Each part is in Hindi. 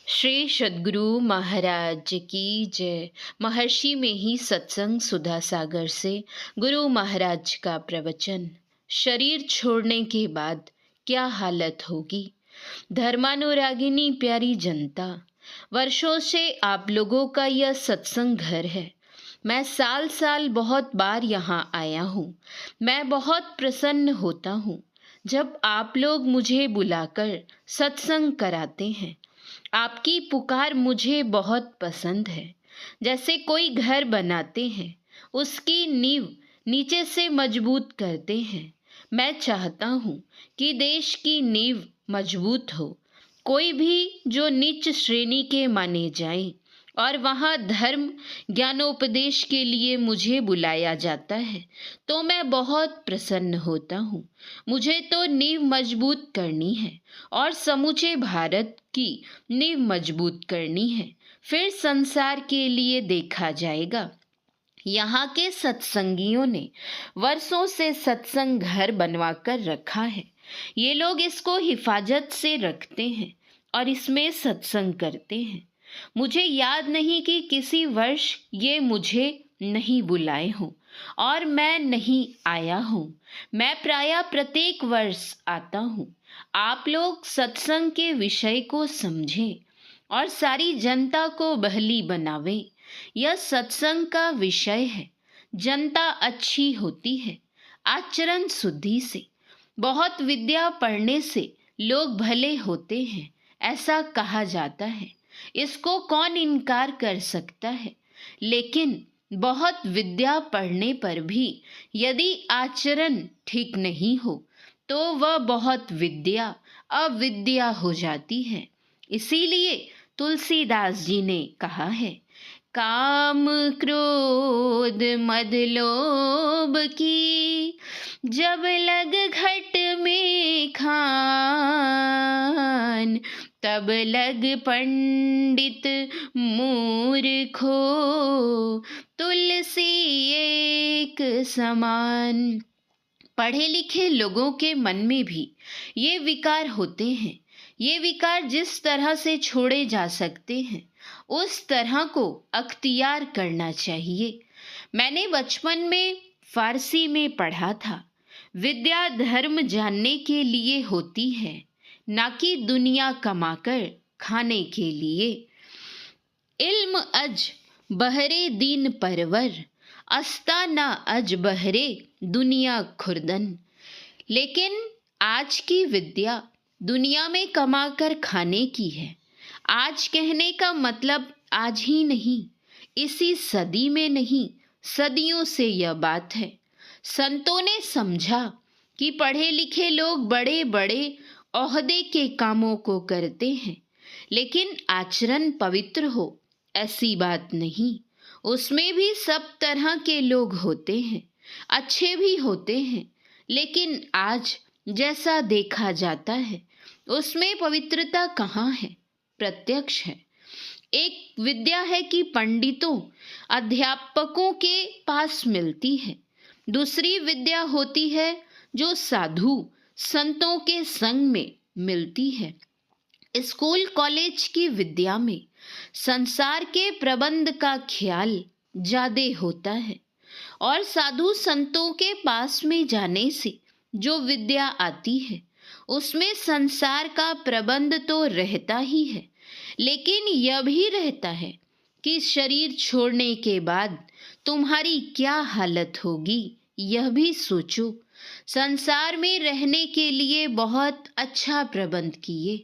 श्री सद्गुरु महाराज की जय। महर्षि में ही सत्संग सुधा सागर से गुरु महाराज का प्रवचन। शरीर छोड़ने के बाद क्या हालत होगी। धर्मानुरागिनी प्यारी जनता, वर्षों से आप लोगों का यह सत्संग घर है। मैं साल साल बहुत बार यहाँ आया हूँ। मैं बहुत प्रसन्न होता हूँ जब आप लोग मुझे बुलाकर सत्संग कराते हैं। आपकी पुकार मुझे बहुत पसंद है। जैसे कोई घर बनाते हैं, उसकी नींव नीचे से मजबूत करते हैं। मैं चाहता हूँ कि देश की नींव मजबूत हो। कोई भी जो नीच श्रेणी के माने जाए और वहाँ धर्म ज्ञानोपदेश के लिए मुझे बुलाया जाता है तो मैं बहुत प्रसन्न होता हूँ। मुझे तो नींव मजबूत करनी है और समूचे भारत की नींव मजबूत करनी है। फिर संसार के लिए देखा जाएगा। यहाँ के सत्संगियों ने वर्षों से सत्संग घर बनवा कर रखा है। ये लोग इसको हिफाजत से रखते हैं और इसमें सत्संग करते हैं। मुझे याद नहीं कि किसी वर्ष ये मुझे नहीं बुलाए हों और मैं नहीं आया हूँ। मैं प्रायः प्रत्येक वर्ष आता हूँ। आप लोग सत्संग के विषय को समझें और सारी जनता को बहली बनावें। यह सत्संग का विषय है। जनता अच्छी होती है आचरण शुद्धि से। बहुत विद्या पढ़ने से लोग भले होते हैं, ऐसा कहा जाता है। इसको कौन इनकार कर सकता है। लेकिन बहुत विद्या पढ़ने पर भी यदि आचरण ठीक नहीं हो तो वह बहुत विद्या अविद्या हो जाती है। इसीलिए तुलसीदास जी ने कहा है, काम क्रोध मद लोभ की जब लग घट में खान, तब लग पंडित मूर्खो तुलसी एक समान। पढ़े लिखे लोगों के मन में भी ये विकार होते हैं। ये विकार जिस तरह से छोड़े जा सकते हैं उस तरह को अख्तियार करना चाहिए। मैंने बचपन में फारसी में पढ़ा था, विद्या धर्म जानने के लिए होती है, ना कि दुनिया कमाकर खाने के लिए। इल्म अज बहरे दीन परवर, अस्ता ना अज बहरे दुनिया खुर्दन। लेकिन आज की विद्या दुनिया में कमाकर खाने की है। आज कहने का मतलब आज ही नहीं, इसी सदी में नहीं, सदियों से यह बात है। संतों ने समझा कि पढ़े लिखे लोग बड़े बड़े ओहदे के कामों को करते हैं, लेकिन आचरण पवित्र हो ऐसी बात नहीं। उसमें भी सब तरह के लोग होते हैं, अच्छे भी होते हैं, लेकिन आज जैसा देखा जाता है उसमें पवित्रता कहाँ है, प्रत्यक्ष है। एक विद्या है कि पंडितों अध्यापकों के पास मिलती है। दूसरी विद्या होती है जो साधु संतों के संग में मिलती है। स्कूल कॉलेज की विद्या में संसार के प्रबंध का ख्याल ज्यादा होता है और साधु संतों के पास में जाने से जो विद्या आती है उसमें संसार का प्रबंध तो रहता ही है, लेकिन यह भी रहता है कि शरीर छोड़ने के बाद तुम्हारी क्या हालत होगी, यह भी सोचो। संसार में रहने के लिए बहुत अच्छा प्रबंध किए,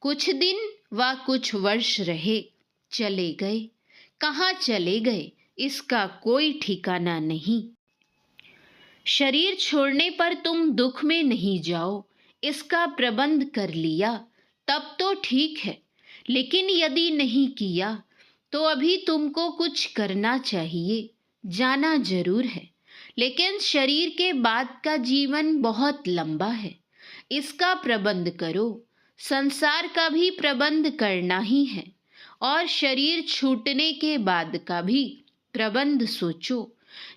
कुछ दिन व कुछ वर्ष रहे, चले गए। कहाँ चले गए इसका कोई ठिकाना नहीं। शरीर छोड़ने पर तुम दुख में नहीं जाओ, इसका प्रबंध कर लिया तब तो ठीक है, लेकिन यदि नहीं किया तो अभी तुमको कुछ करना चाहिए, जाना जरूर है। लेकिन शरीर के बाद का जीवन बहुत लंबा है, इसका प्रबंध करो। संसार का भी प्रबंध करना ही है और शरीर छूटने के बाद का भी प्रबंध सोचो,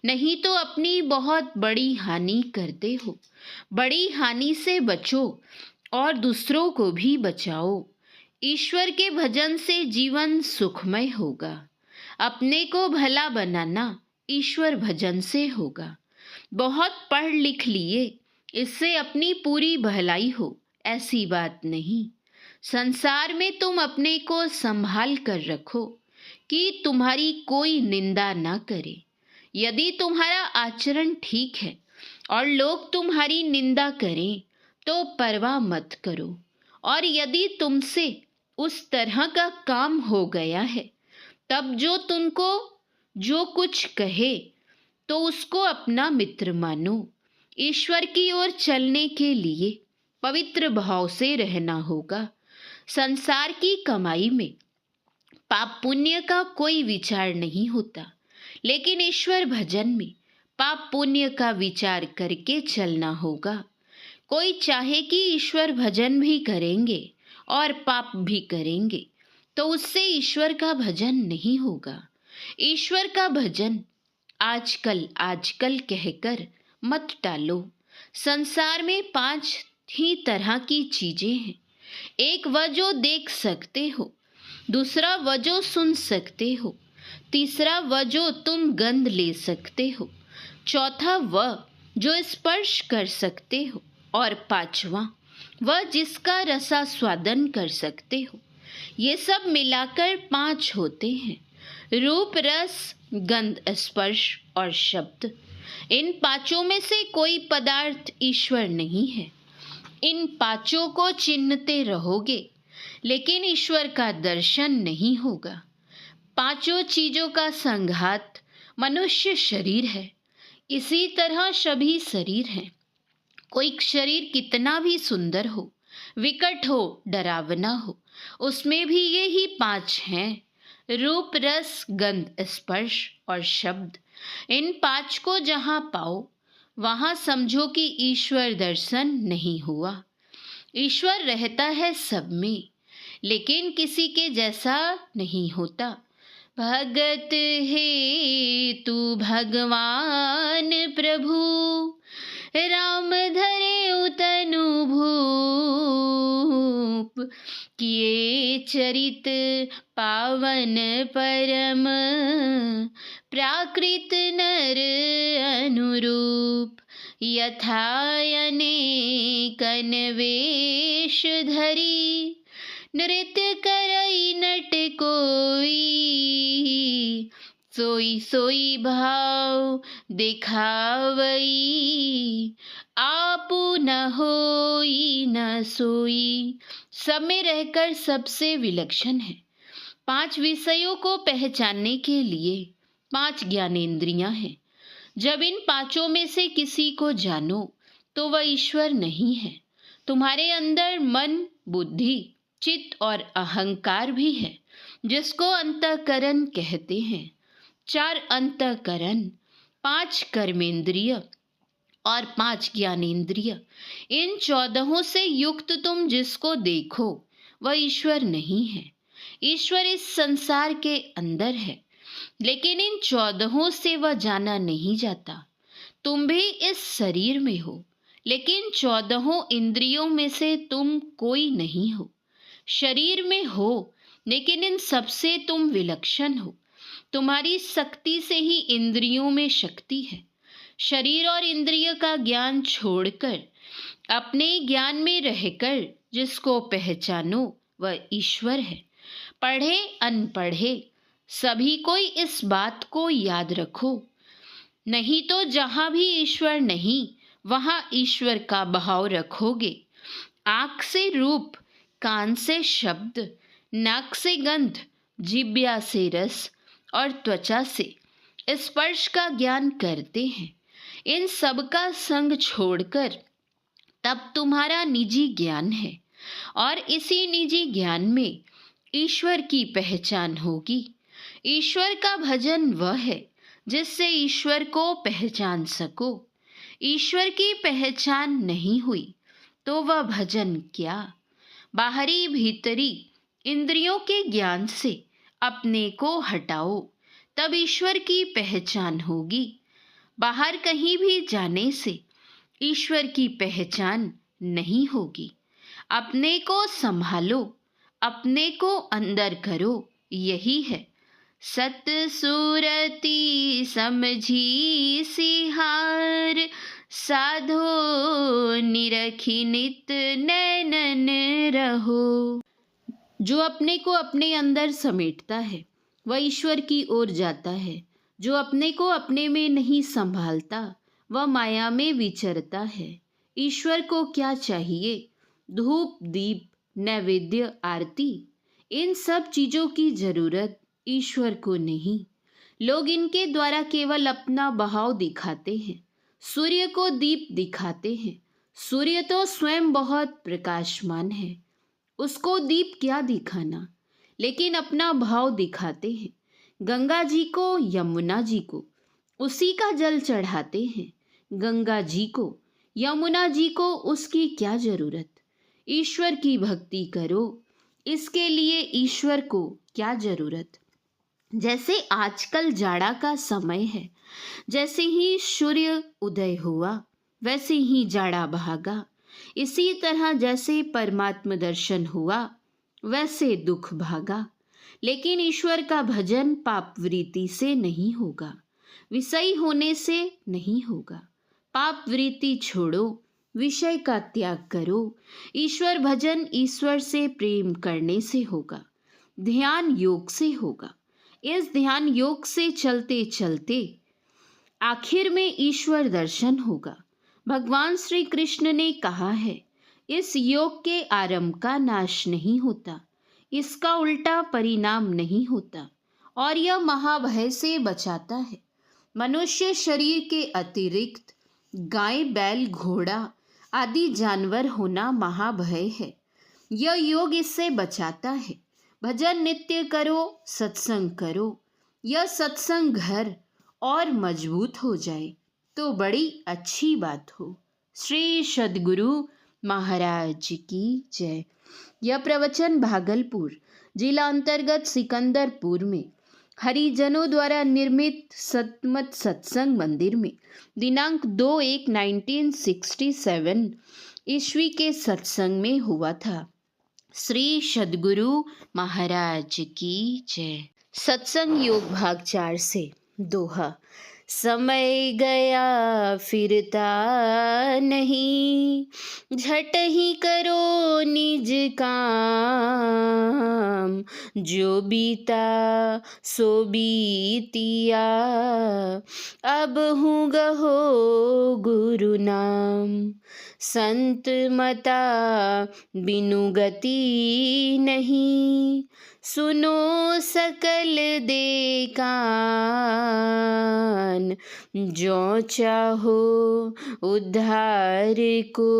नहीं तो अपनी बहुत बड़ी हानि करते हो। बड़ी हानि से बचो और दूसरों को भी बचाओ। ईश्वर के भजन से जीवन सुखमय होगा। अपने को भला बनाना ईश्वर भजन से होगा। बहुत पढ़ लिख लिए, इससे अपनी पूरी भलाई हो, ऐसी बात नहीं। संसार में तुम अपने को संभाल कर रखो कि तुम्हारी कोई निंदा ना करे। यदि तुम्हारा आचरण ठीक है और लोग तुम्हारी निंदा करें तो परवाह मत करो, और यदि तुमसे उस तरह का काम हो गया है तब जो तुमको जो कुछ कहे तो उसको अपना मित्र मानो। ईश्वर की ओर चलने के लिए पवित्र भाव से रहना होगा। संसार की कमाई में पाप पुण्य का कोई विचार नहीं होता, लेकिन ईश्वर भजन में पाप पुण्य का विचार करके चलना होगा। कोई चाहे कि ईश्वर भजन भी करेंगे और पाप भी करेंगे तो उससे ईश्वर का भजन नहीं होगा। ईश्वर का भजन आजकल आजकल कहकर मत टालो। संसार में 5 ही तरह की चीजें हैं। एक वह जो देख सकते हो, दूसरा वह जो सुन सकते हो, तीसरा वह जो तुम गंध ले सकते हो, चौथा वह जो स्पर्श कर सकते हो, और पांचवा वह जिसका रसास्वादन कर सकते हो। ये सब मिलाकर 5 होते हैं, रूप, रस, गंध, स्पर्श और शब्द। इन 5 में से कोई पदार्थ ईश्वर नहीं है। इन 5 को चिन्हते रहोगे लेकिन ईश्वर का दर्शन नहीं होगा। 5 चीजों का संघात मनुष्य शरीर है। इसी तरह सभी शरीर हैं। कोई शरीर कितना भी सुंदर हो, विकट हो, डरावना हो, उसमें भी यही 5 हैं, रूप, रस, गंध, स्पर्श और शब्द। इन 5 को जहां पाओ वहां समझो कि ईश्वर दर्शन नहीं हुआ। ईश्वर रहता है सब में, लेकिन किसी के जैसा नहीं होता। भगत हे तू भगवान प्रभु, राम धरे उतनु भूप, किए चरित पावन परम, प्राकृत नर अनुरूप, यथायनेकन वेश धरी, नृत्य करई नट कोई, सोई सोई भाव दिखावई, आपु न होई न सोई। सब में रहकर सबसे विलक्षण है। 5 विषयों को पहचानने के लिए 5 ज्ञानेंद्रियां हैं। जब इन 5 में से किसी को जानो तो वह ईश्वर नहीं है। तुम्हारे अंदर मन, बुद्धि, चित्त और अहंकार भी है, जिसको अंतःकरण कहते हैं। 4 अंतःकरण, 5 कर्मेंद्रिय और 5 ज्ञानेंद्रिय। इन 14 से युक्त तुम जिसको देखो वह ईश्वर नहीं है। ईश्वर इस संसार के अंदर है, लेकिन इन 14 से वह जाना नहीं जाता। तुम भी इस शरीर में हो, लेकिन 14 इंद्रियों में से तुम कोई नहीं हो। शरीर में हो, लेकिन इन सबसे तुम विलक्षण हो। तुम्हारी शक्ति से ही इंद्रियों में शक्ति है। शरीर और इंद्रिय का ज्ञान छोड़कर अपने ज्ञान में रहकर जिसको पहचानो वह ईश्वर है। पढ़े अनपढ़े सभी कोई इस बात को याद रखो, नहीं तो जहां भी ईश्वर नहीं वहां ईश्वर का भाव रखोगे। आँख से रूप, कान से शब्द, नाक से गंध, जिह्वा से रस और त्वचा से स्पर्श का ज्ञान करते हैं। इन सब का संग छोड़कर तब तुम्हारा निजी ज्ञान है, और इसी निजी ज्ञान में ईश्वर की पहचान होगी। ईश्वर का भजन वह है जिससे ईश्वर को पहचान सको। ईश्वर की पहचान नहीं हुई तो वह भजन क्या। बाहरी भीतरी इंद्रियों के ज्ञान से अपने को हटाओ, तब ईश्वर की पहचान होगी। बाहर कहीं भी जाने से ईश्वर की पहचान नहीं होगी। अपने को संभालो, अपने को अंदर करो, यही है। सत सूरती समझी सिहार, साधो निरखी नित नैनन रहो। जो अपने को अपने अंदर समेटता है वह ईश्वर की ओर जाता है। जो अपने को अपने में नहीं संभालता वह माया में विचरता है। ईश्वर को क्या चाहिए? धूप, दीप, नैवेद्य, आरती, इन सब चीजों की जरूरत ईश्वर को नहीं। लोग इनके द्वारा केवल अपना बहाव दिखाते हैं। सूर्य को दीप दिखाते हैं। सूर्य तो स्वयं बहुत प्रकाशमान है, उसको दीप क्या दिखाना, लेकिन अपना भाव दिखाते हैं। गंगा जी को, यमुना जी को उसी का जल चढ़ाते हैं। गंगा जी को, यमुना जी को उसकी क्या जरूरत? ईश्वर की भक्ति करो, इसके लिए ईश्वर को क्या जरूरत? जैसे आजकल जाड़ा का समय है, जैसे ही सूर्य उदय हुआ वैसे ही जाड़ा भागा। इसी तरह जैसे परमात्म दर्शन हुआ वैसे दुख भागा। लेकिन ईश्वर का भजन पाप वृत्ति से नहीं होगा, विषयी होने से नहीं होगा। पाप वृत्ति छोड़ो, विषय का त्याग करो। ईश्वर भजन ईश्वर से प्रेम करने से होगा, ध्यान योग से होगा। इस ध्यान योग से चलते चलते आखिर में ईश्वर दर्शन होगा। भगवान श्री कृष्ण ने कहा है, इस योग के आरंभ का नाश नहीं होता, इसका उल्टा परिणाम नहीं होता, और यह महाभय से बचाता है। मनुष्य शरीर के अतिरिक्त गाय, बैल, घोड़ा आदि जानवर होना महाभय है। यह योग इससे बचाता है। भजन नित्य करो, सत्संग करो। यह सत्संग घर और मजबूत हो जाए तो बड़ी अच्छी बात हो। श्री सद्गुरु महाराज की जय। यह प्रवचन भागलपुर जिला अंतर्गत सिकंदरपुर में हरिजनों द्वारा निर्मित सतमत सत्संग मंदिर में दिनांक 2/1/1967 ईस्वी के सत्संग में हुआ था। श्री सद्गुरु महाराज की जय। सत्संग योग भाग 4 से दोहा। समय गया फिरता नहीं, झट ही करो निज काम। जो बीता सो बीतिया, अब हूँ गहो गुरु नाम। संत मता बिनु गति नहीं, सुनो सकल दे कान। जो चाहो उद्धार को,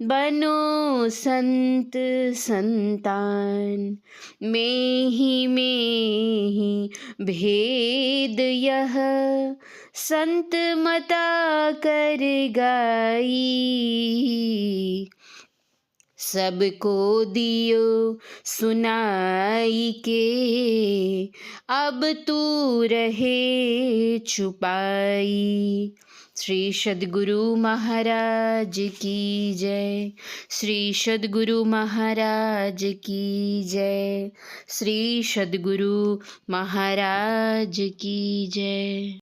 बनो संत संतान। में ही भेद यह, संत मता कर गाई। सबको दियो सुनाई के, अब तू रहे छुपाई। श्री सद्गुरु महाराज की जय। श्री सद्गुरु महाराज की जय। श्री सद्गुरु महाराज की जय।